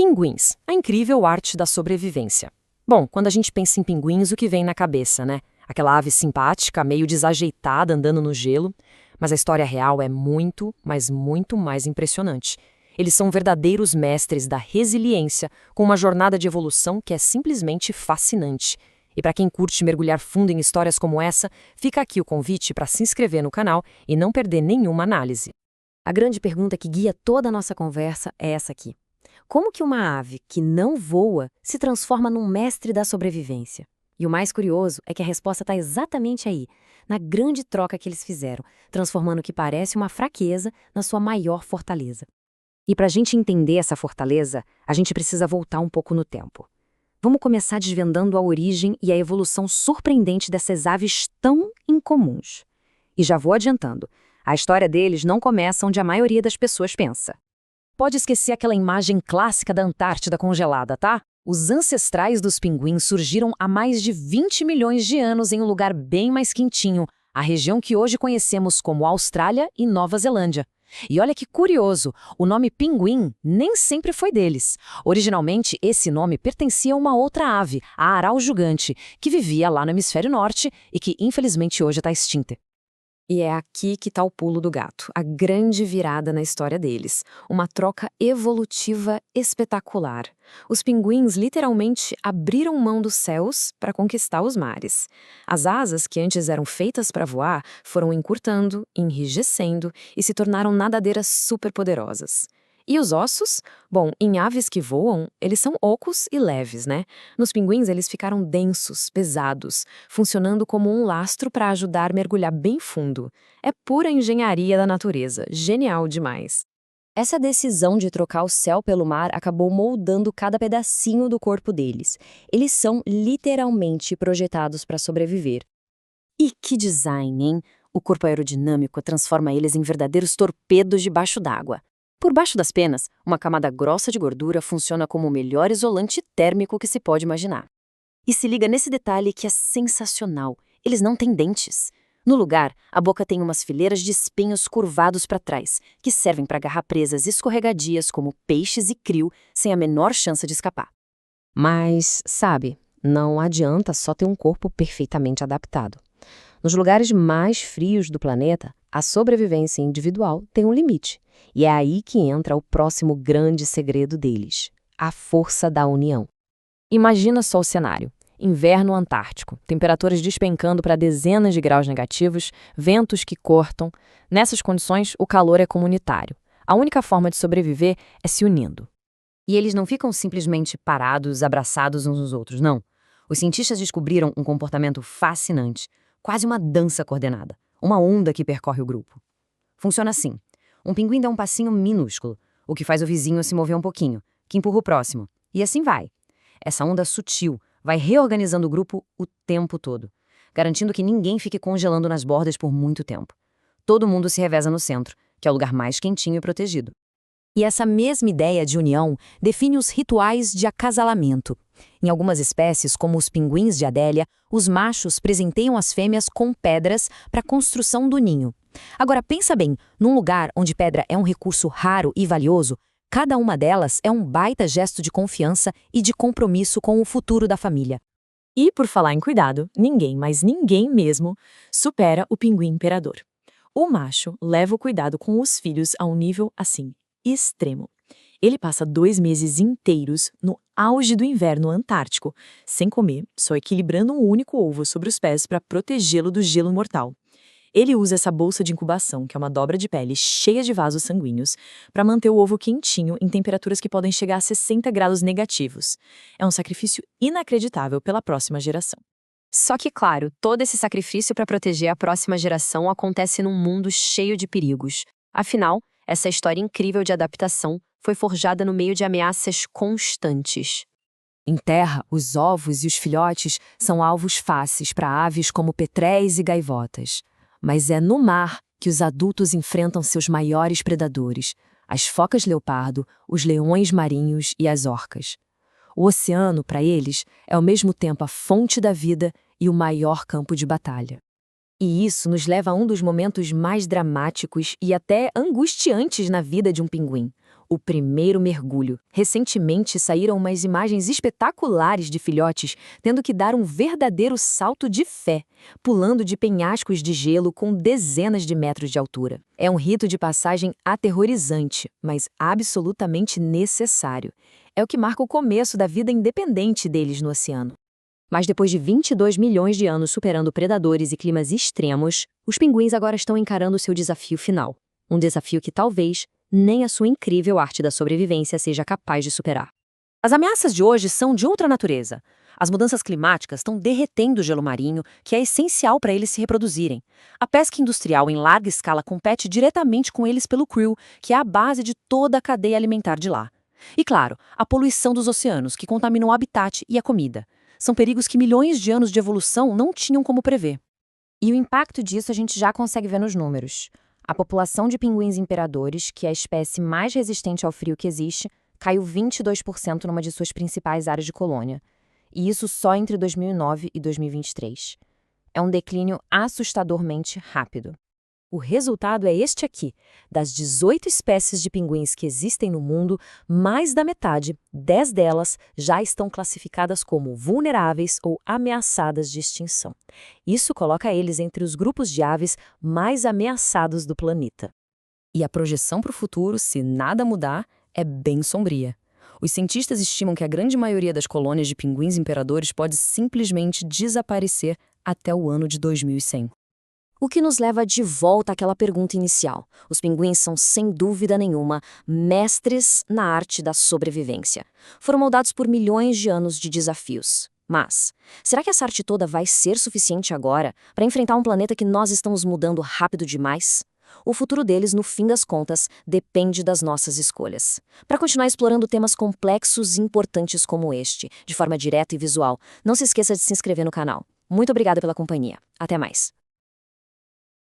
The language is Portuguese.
Pinguins, a incrível arte da sobrevivência. Bom, quando a gente pensa em pinguins, o que vem na cabeça, né? Aquela ave simpática, meio desajeitada, andando no gelo. Mas a história real é muito, mas muito mais impressionante. Eles são verdadeiros mestres da resiliência, com uma jornada de evolução que é simplesmente fascinante. E para quem curte mergulhar fundo em histórias como essa, fica aqui o convite para se inscrever no canal e não perder nenhuma análise. A grande pergunta que guia toda a nossa conversa é essa aqui. Como que uma ave que não voa se transforma num mestre da sobrevivência? E o mais curioso é que a resposta está exatamente aí, na grande troca que eles fizeram, transformando o que parece uma fraqueza na sua maior fortaleza. E para a gente entender essa fortaleza, a gente precisa voltar um pouco no tempo. Vamos começar desvendando a origem e a evolução surpreendente dessas aves tão incomuns. E já vou adiantando, a história deles não começa onde a maioria das pessoas pensa. Pode esquecer aquela imagem clássica da Antártida congelada, tá? Os ancestrais dos pinguins surgiram há mais de 20 milhões de anos em um lugar bem mais quentinho, a região que hoje conhecemos como Austrália e Nova Zelândia. E olha que curioso, o nome pinguim nem sempre foi deles. Originalmente, esse nome pertencia a uma outra ave, a aral-jugante, que vivia lá no hemisfério norte e que infelizmente hoje está extinta. E é aqui que está o pulo do gato, a grande virada na história deles. Uma troca evolutiva espetacular. Os pinguins literalmente abriram mão dos céus para conquistar os mares. As asas, que antes eram feitas para voar, foram encurtando, enrijecendo e se tornaram nadadeiras superpoderosas. E os ossos? Bom, em aves que voam, eles são ocos e leves, né? Nos pinguins, eles ficaram densos, pesados, funcionando como um lastro para ajudar a mergulhar bem fundo. É pura engenharia da natureza, genial demais. Essa decisão de trocar o céu pelo mar acabou moldando cada pedacinho do corpo deles. Eles são literalmente projetados para sobreviver. E que design, hein? O corpo aerodinâmico transforma eles em verdadeiros torpedos debaixo d'água. Por baixo das penas, uma camada grossa de gordura funciona como o melhor isolante térmico que se pode imaginar. E se liga nesse detalhe que é sensacional: eles não têm dentes. No lugar, a boca tem umas fileiras de espinhos curvados para trás, que servem para agarrar presas escorregadias como peixes e krill, sem a menor chance de escapar. Mas, sabe, não adianta só ter um corpo perfeitamente adaptado. Nos lugares mais frios do planeta, a sobrevivência individual tem um limite. E é aí que entra o próximo grande segredo deles: a força da união. Imagina só o cenário. Inverno antártico, temperaturas despencando para dezenas de graus negativos, ventos que cortam. Nessas condições, o calor é comunitário. A única forma de sobreviver é se unindo. E eles não ficam simplesmente parados, abraçados uns nos outros, não. Os cientistas descobriram um comportamento fascinante, quase uma dança coordenada, uma onda que percorre o grupo. Funciona assim: um pinguim dá um passinho minúsculo, o que faz o vizinho se mover um pouquinho, que empurra o próximo, e assim vai. Essa onda sutil vai reorganizando o grupo o tempo todo, garantindo que ninguém fique congelando nas bordas por muito tempo. Todo mundo se reveza no centro, que é o lugar mais quentinho e protegido. E essa mesma ideia de união define os rituais de acasalamento. Em algumas espécies, como os pinguins de Adélia, os machos presenteiam as fêmeas com pedras para a construção do ninho. Agora pensa bem, num lugar onde pedra é um recurso raro e valioso, cada uma delas é um baita gesto de confiança e de compromisso com o futuro da família. E, por falar em cuidado, ninguém, mas ninguém mesmo, supera o pinguim imperador. O macho leva o cuidado com os filhos a um nível, assim, extremo. Ele passa 2 meses inteiros no auge do inverno antártico, sem comer, só equilibrando um único ovo sobre os pés para protegê-lo do gelo mortal. Ele usa essa bolsa de incubação, que é uma dobra de pele cheia de vasos sanguíneos, para manter o ovo quentinho em temperaturas que podem chegar a 60 graus negativos. É um sacrifício inacreditável pela próxima geração. Só que, claro, todo esse sacrifício para proteger a próxima geração acontece num mundo cheio de perigos. Afinal, essa história incrível de adaptação foi forjada no meio de ameaças constantes. Em terra, os ovos e os filhotes são alvos fáceis para aves como petréis e gaivotas. Mas é no mar que os adultos enfrentam seus maiores predadores, as focas leopardo, os leões marinhos e as orcas. O oceano, para eles, é ao mesmo tempo a fonte da vida e o maior campo de batalha. E isso nos leva a um dos momentos mais dramáticos e até angustiantes na vida de um pinguim: O primeiro mergulho. Recentemente saíram umas imagens espetaculares de filhotes tendo que dar um verdadeiro salto de fé, pulando de penhascos de gelo com dezenas de metros de altura. É um rito de passagem aterrorizante, mas absolutamente necessário. É o que marca o começo da vida independente deles no oceano. Mas depois de 22 milhões de anos superando predadores e climas extremos, os pinguins agora estão encarando seu desafio final. Um desafio que talvez nem a sua incrível arte da sobrevivência seja capaz de superar. As ameaças de hoje são de outra natureza. As mudanças climáticas estão derretendo o gelo marinho, que é essencial para eles se reproduzirem. A pesca industrial em larga escala compete diretamente com eles pelo krill, que é a base de toda a cadeia alimentar de lá. E claro, a poluição dos oceanos, que contaminam o habitat e a comida. São perigos que milhões de anos de evolução não tinham como prever. E o impacto disso a gente já consegue ver nos números. A população de pinguins imperadores, que é a espécie mais resistente ao frio que existe, caiu 22% numa de suas principais áreas de colônia. E isso só entre 2009 e 2023. É um declínio assustadormente rápido. O resultado é este aqui. Das 18 espécies de pinguins que existem no mundo, mais da metade, 10 delas, já estão classificadas como vulneráveis ou ameaçadas de extinção. Isso coloca eles entre os grupos de aves mais ameaçados do planeta. E a projeção para o futuro, se nada mudar, é bem sombria. Os cientistas estimam que a grande maioria das colônias de pinguins imperadores pode simplesmente desaparecer até o ano de 2100. O que nos leva de volta àquela pergunta inicial. Os pinguins são, sem dúvida nenhuma, mestres na arte da sobrevivência. Foram moldados por milhões de anos de desafios. Mas, será que essa arte toda vai ser suficiente agora para enfrentar um planeta que nós estamos mudando rápido demais? O futuro deles, no fim das contas, depende das nossas escolhas. Para continuar explorando temas complexos e importantes como este, de forma direta e visual, não se esqueça de se inscrever no canal. Muito obrigada pela companhia. Até mais.